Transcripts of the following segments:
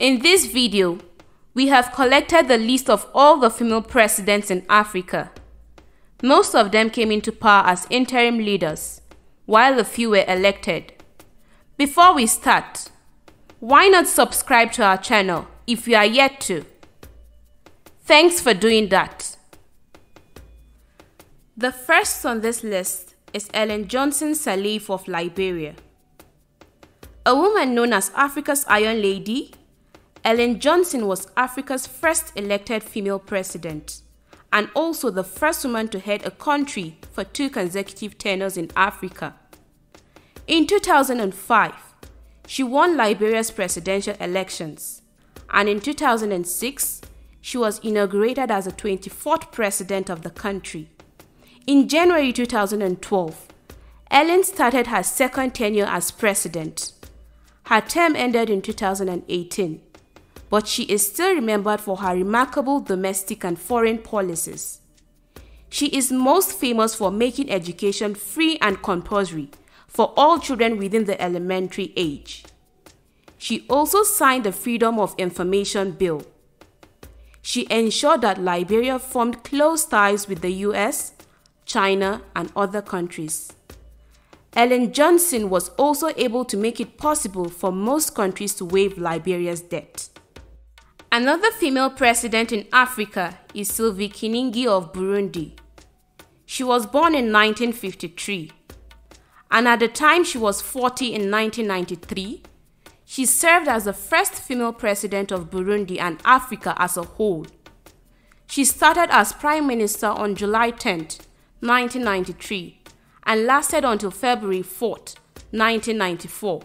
In this video, we have collected the list of all the female presidents in Africa. Most of them came into power as interim leaders, while a few were elected. Before we start, why not subscribe to our channel if you are yet to? Thanks for doing that. The first on this list is Ellen Johnson Sirleaf of Liberia. A woman known as Africa's Iron Lady, Ellen Johnson was Africa's first elected female president and also the first woman to head a country for 2 consecutive tenures in Africa. In 2005, she won Liberia's presidential elections, and in 2006, she was inaugurated as the 24th president of the country. In January 2012, Ellen started her second tenure as president. Her term ended in 2018, but she is still remembered for her remarkable domestic and foreign policies. She is most famous for making education free and compulsory for all children within the elementary age. She also signed the Freedom of Information Bill. She ensured that Liberia formed close ties with the US, China, and other countries. Ellen Johnson was also able to make it possible for most countries to waive Liberia's debt. Another female president in Africa is Sylvie Kinigi of Burundi. She was born in 1953, and at the time she was 40 in 1993, she served as the first female president of Burundi and Africa as a whole. She started as Prime Minister on July 10, 1993, and lasted until February 4, 1994.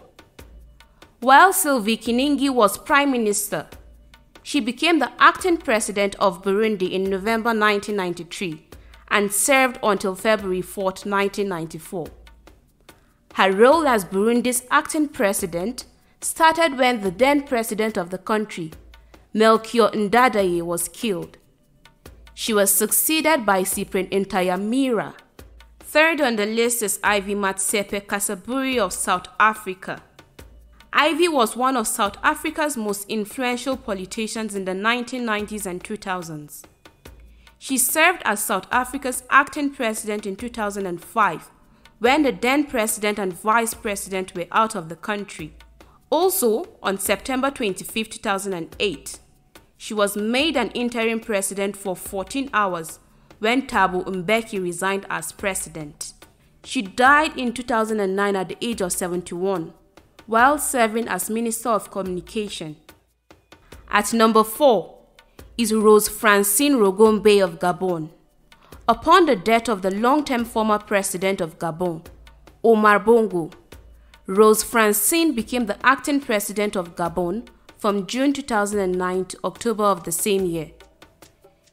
While Sylvie Kinigi was Prime Minister, she became the acting president of Burundi in November 1993 and served until February 4, 1994. Her role as Burundi's acting president started when the then president of the country, Melchior Ndadaye, was killed. She was succeeded by Cyprien Ntaryamira. Third on the list is Ivy Matsepe-Cassaburi of South Africa. Ivy was one of South Africa's most influential politicians in the 1990s and 2000s. She served as South Africa's acting president in 2005, when the then president and vice president were out of the country. Also, on September 25, 2008, she was made an interim president for 14 hours when Thabo Mbeki resigned as president. She died in 2009 at the age of 71, while serving as Minister of Communication. At number 4 is Rose Francine Rogombe of Gabon. Upon the death of the long-term former president of Gabon, Omar Bongo, Rose Francine became the acting president of Gabon from June 2009 to October of the same year.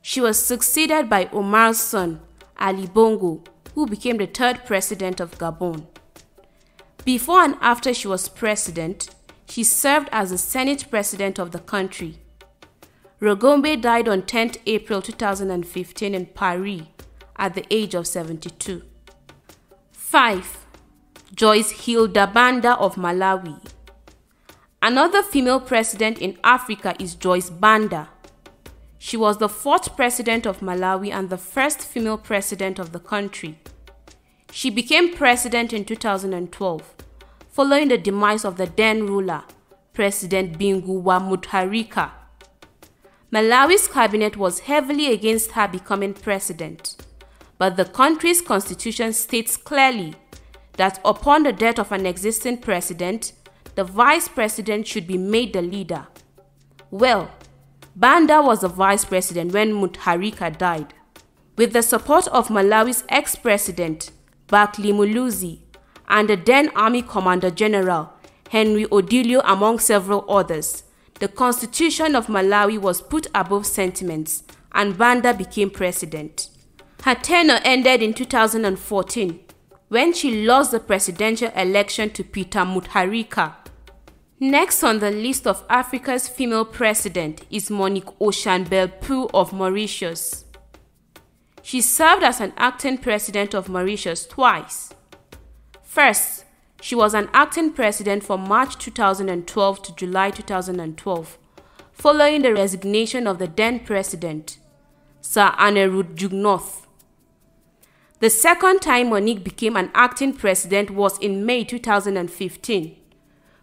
She was succeeded by Omar's son, Ali Bongo, who became the 3rd president of Gabon. Before and after she was president, she served as the Senate president of the country. Rogombe died on 10 April 2015 in Paris at the age of 72. 5. Joyce Hilda Banda of Malawi. Another female president in Africa is Joyce Banda. She was the 4th president of Malawi and the first female president of the country. She became president in 2012, following the demise of the then ruler, President Bingu wa Mutharika. Malawi's cabinet was heavily against her becoming president, but the country's constitution states clearly that upon the death of an existing president, the vice president should be made the leader. Well, Banda was the vice president when Mutharika died. With the support of Malawi's ex-president, Barclay Muluzi, and the then Army Commander General, Henry Odilio, among several others, the Constitution of Malawi was put above sentiments and Banda became president. Her tenure ended in 2014 when she lost the presidential election to Peter Mutharika. Next on the list of Africa's female president is Monique Ochanbel-Poo of Mauritius. She served as an acting president of Mauritius twice. First, she was an acting president from March 2012 to July 2012, following the resignation of the then president, Sir Aneruddh Jugnauth. The second time Monique became an acting president was in May 2015,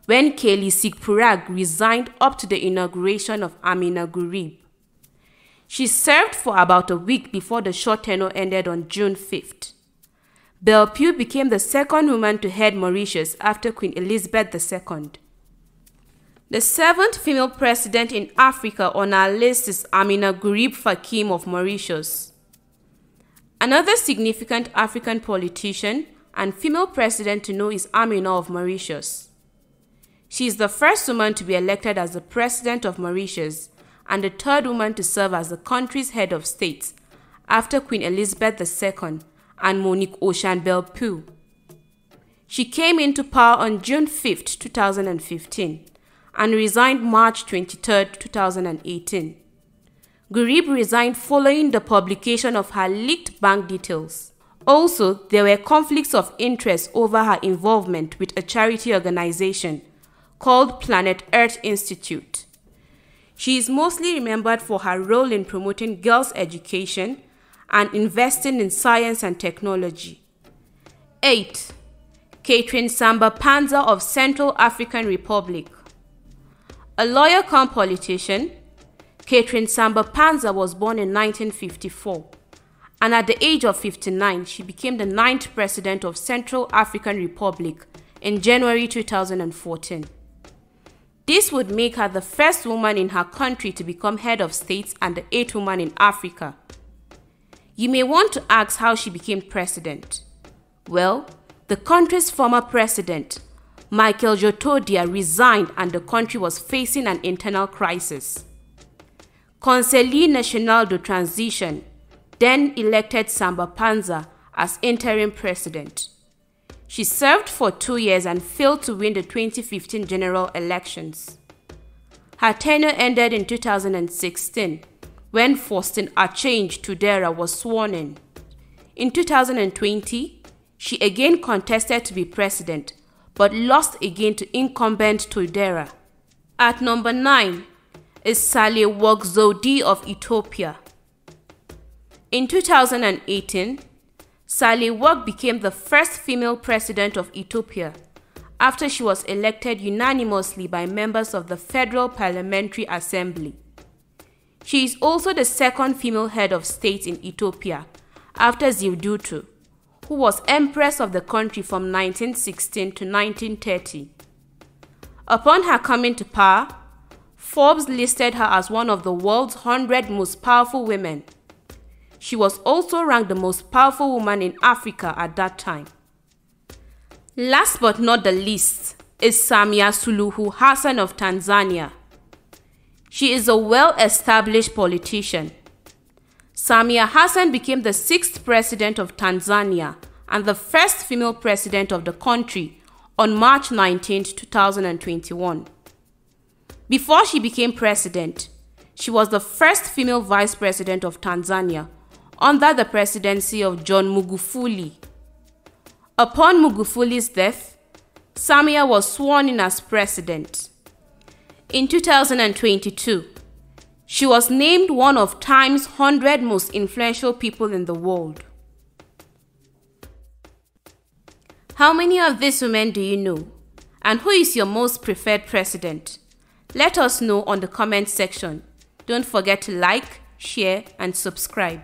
when Keli Sikpurag resigned up to the inauguration of Amina Gurib. She served for about a week before the short tenure ended on June 5th. Bellepieux became the second woman to head Mauritius after Queen Elizabeth II. The seventh female president in Africa on our list is Amina Gurib Fakim of Mauritius. Another significant African politician and female president to know is Amina of Mauritius. She is the first woman to be elected as the president of Mauritius and the third woman to serve as the country's head of state after Queen Elizabeth II and Monique Ocean Bellepieux. She came into power on June 5, 2015 and resigned March 23, 2018. Gurib resigned following the publication of her leaked bank details. Also, there were conflicts of interest over her involvement with a charity organization called Planet Earth Institute. She is mostly remembered for her role in promoting girls' education and investing in science and technology. 8. Catherine Samba-Panza of Central African Republic. A lawyer cum politician, Catherine Samba-Panza was born in 1954, and at the age of 59, she became the 9th president of Central African Republic in January 2014. This would make her the first woman in her country to become head of state and the 8th woman in Africa. You may want to ask how she became president. Well, the country's former president, Michael Jotodia, resigned and the country was facing an internal crisis. Conseiller National de Transition then elected Samba-Panza as interim president. She served for 2 years and failed to win the 2015 general elections. Her tenure ended in 2016 when Faustin Archange Tudera was sworn in. In 2020, she again contested to be president but lost again to incumbent Tudera. At number 9 is Sahle-Work Zewde of Ethiopia. In 2018, Sahle-Work became the first female president of Ethiopia after she was elected unanimously by members of the Federal Parliamentary Assembly. She is also the second female head of state in Ethiopia after Zewde, who was empress of the country from 1916 to 1930. Upon her coming to power, Forbes listed her as one of the world's 100 most powerful women. She was also ranked the most powerful woman in Africa at that time. Last but not the least is Samia Suluhu Hassan of Tanzania. She is a well-established politician. Samia Hassan became the 6th president of Tanzania and the first female president of the country on March 19, 2021. Before she became president, she was the first female vice president of Tanzania under the presidency of John Magufuli. Upon Magufuli's death, Samia was sworn in as president. In 2022, she was named one of Time's 100 most influential people in the world. How many of these women do you know? And who is your most preferred president? Let us know on the comment section. Don't forget to like, share, and subscribe.